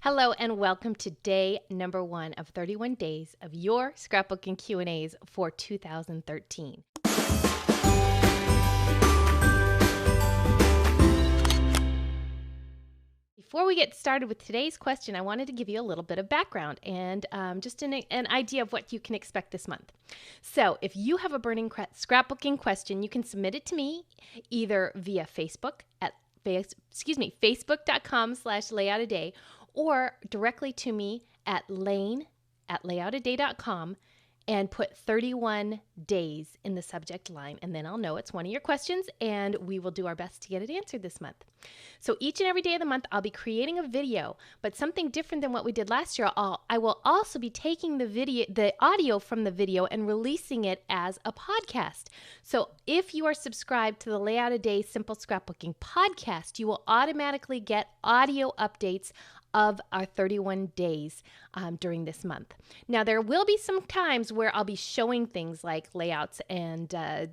Hello and welcome to day number 1 of 31 days of your scrapbooking Q&As for 2013. Before we get started with today's question, I wanted to give you a little bit of background and just an idea of what you can expect this month. So if you have a burning scrapbooking question, you can submit it to me either via Facebook at facebook.com/layoutaday or directly to me at Lain at layoutaday.com and put 31 days in the subject line, and then I'll know it's one of your questions, and we will do our best to get it answered this month. So each and every day of the month, I'll be creating a video, but something different than what we did last year. I will also be taking the audio from the video and releasing it as a podcast. So if you are subscribed to the Layout a Day Simple Scrapbooking podcast, you will automatically get audio updates of our 31 days during this month. Now, there will be some times where I'll be showing things like layouts and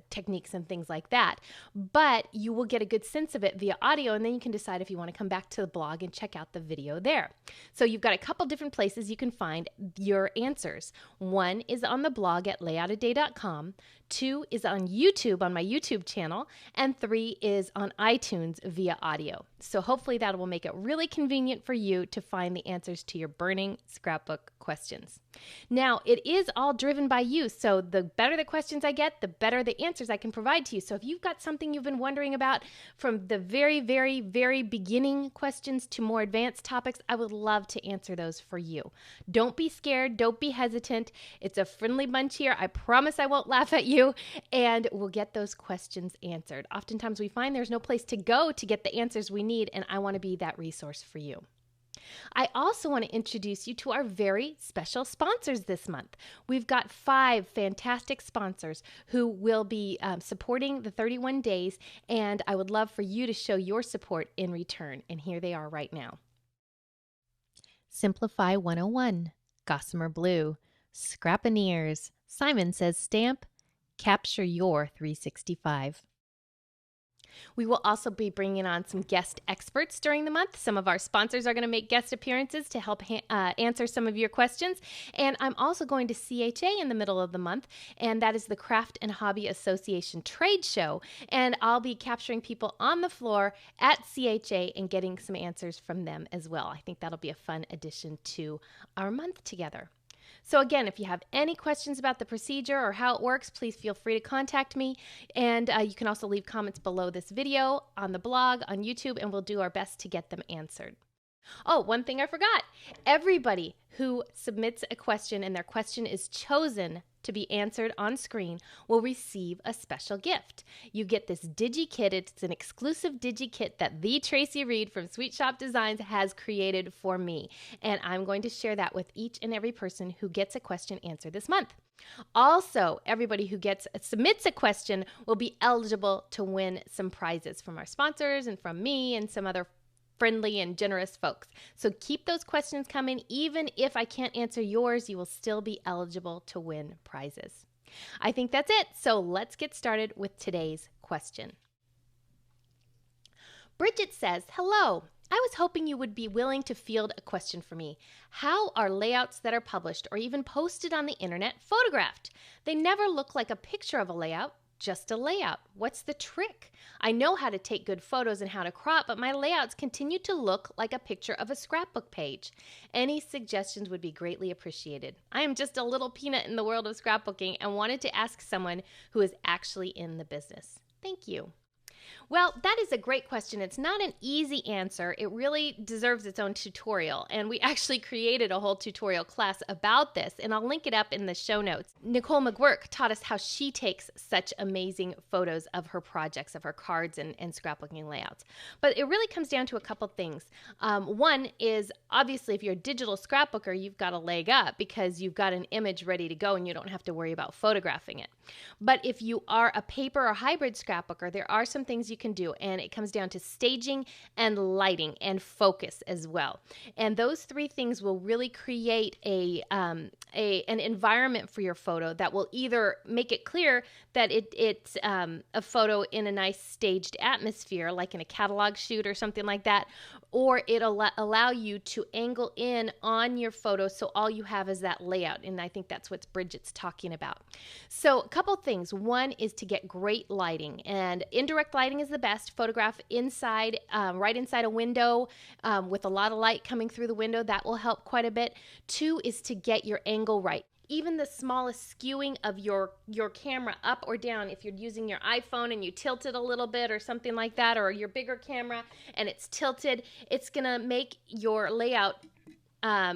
techniques and things like that, but you will get a good sense of it via audio, and then you can decide if you want to come back to the blog and check out the video there. So you've got a couple different places you can find your answers. One is on the blog at layoutaday.com, 2 is on YouTube on my YouTube channel, and 3 is on iTunes via audio. So hopefully that will make it really convenient for you to find the answers to your burning scrapbook questions. Now, it is all driven by you, so the better the questions I get, the better the answers I can provide to you. So if you've got something you've been wondering about from the very, very, very beginning questions to more advanced topics, I would love to answer those for you. Don't be scared. Don't be hesitant. It's a friendly bunch here. I promise I won't laugh at you, and we'll get those questions answered. Oftentimes we find there's no place to go to get the answers we need, and I want to be that resource for you. I also want to introduce you to our very special sponsors this month. We've got 5 fantastic sponsors who will be supporting the 31 days, and I would love for you to show your support in return. And here they are right now. Simplify 101, Gossamer Blue, Scrapineers, Simon Says Stamp, Capture Your 365. We will also be bringing on some guest experts during the month. Some of our sponsors are going to make guest appearances to help answer some of your questions. And I'm also going to CHA in the middle of the month, and that is the Craft and Hobby Association Trade Show. And I'll be capturing people on the floor at CHA and getting some answers from them as well. I think that'll be a fun addition to our month together. So again, if you have any questions about the procedure or how it works, please feel free to contact me. And you can also leave comments below this video on the blog, on YouTube, and we'll do our best to get them answered. Oh, one thing I forgot. Everybody who submits a question and their question is chosen to be answered on screen will receive a special gift. You get this DigiKit. It's an exclusive DigiKit that the Tracy Reed from Sweet Shop Designs has created for me. And I'm going to share that with each and every person who gets a question answered this month. Also, everybody who submits a question will be eligible to win some prizes from our sponsors and from me and some other friendly and generous folks. So keep those questions coming. Even if I can't answer yours, you will still be eligible to win prizes. I think that's it. So let's get started with today's question. Bridget says, hello. I was hoping you would be willing to field a question for me. How are layouts that are published or even posted on the internet photographed? They never look like a picture of a layout. Just a layout. What's the trick? I know how to take good photos and how to crop, but my layouts continue to look like a picture of a scrapbook page. Any suggestions would be greatly appreciated. I am just a little peanut in the world of scrapbooking and wanted to ask someone who is actually in the business. Thank you. Well, that is a great question. It's not an easy answer. It really deserves its own tutorial, and we actually created a whole tutorial class about this, and I'll link it up in the show notes. Nicole McGuirk taught us how she takes such amazing photos of her projects, of her cards and scrapbooking layouts. But it really comes down to a couple things. One is, obviously, if you're a digital scrapbooker, you've got a leg up because you've got an image ready to go and you don't have to worry about photographing it. But if you are a paper or hybrid scrapbooker, there are some things you can do, and it comes down to staging and lighting and focus as well. And those three things will really create an environment for your photo that will either make it clear that it's a photo in a nice staged atmosphere, like in a catalog shoot or something like that, or it'll allow you to angle in on your photo so all you have is that layout. And I think that's what Bridget's talking about. So a couple things. One is to get great lighting, and indirect lighting is the best. Photograph inside, right inside a window with a lot of light coming through the window. That will help quite a bit. Two is to get your angle right. Even the smallest skewing of your camera up or down, if you're using your iPhone and you tilt it a little bit or something like that, or your bigger camera and it's tilted, it's going to make your layout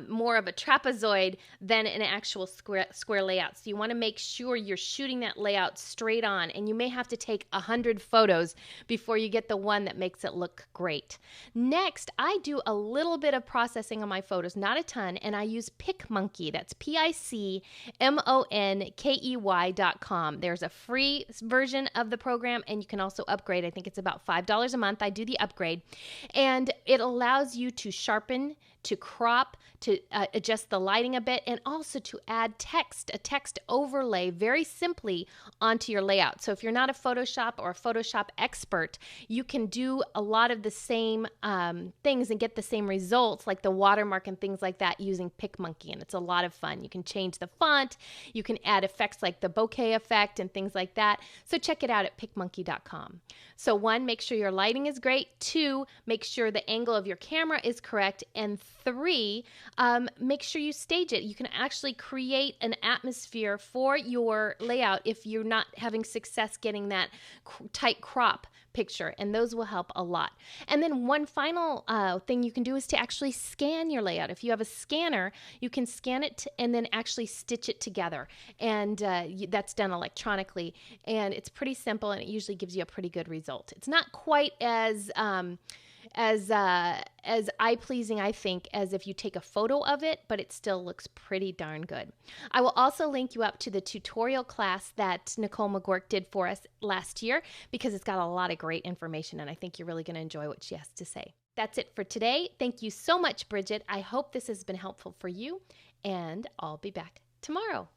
more of a trapezoid than an actual square layout. So you want to make sure you're shooting that layout straight on, and you may have to take 100 photos before you get the one that makes it look great. Next, I do a little bit of processing on my photos, not a ton, and I use PicMonkey. That's PicMonkey.com. There's a free version of the program, and you can also upgrade. I think it's about $5 a month. I do the upgrade, and it allows you to sharpen, to crop, to adjust the lighting a bit, and also to add text, a text overlay very simply onto your layout. So if you're not a Photoshop or a Photoshop expert, you can do a lot of the same things and get the same results, like the watermark and things like that, using PicMonkey, and it's a lot of fun. You can change the font, you can add effects like the bokeh effect and things like that. So check it out at PicMonkey.com. So one, make sure your lighting is great. Two, make sure the angle of your camera is correct. And three, make sure you stage it. You can actually create an atmosphere for your layout if you're not having success getting that tight crop picture, and those will help a lot. And then one final thing you can do is to actually scan your layout. If you have a scanner, you can scan it and then actually stitch it together, and that's done electronically, and it's pretty simple, and it usually gives you a pretty good result. It's not quite as eye-pleasing, I think, as if you take a photo of it, but it still looks pretty darn good. I will also link you up to the tutorial class that Nicole McGurk did for us last year, because it's got a lot of great information, and I think you're really going to enjoy what she has to say. That's it for today. Thank you so much, Bridget. I hope this has been helpful for you, and I'll be back tomorrow.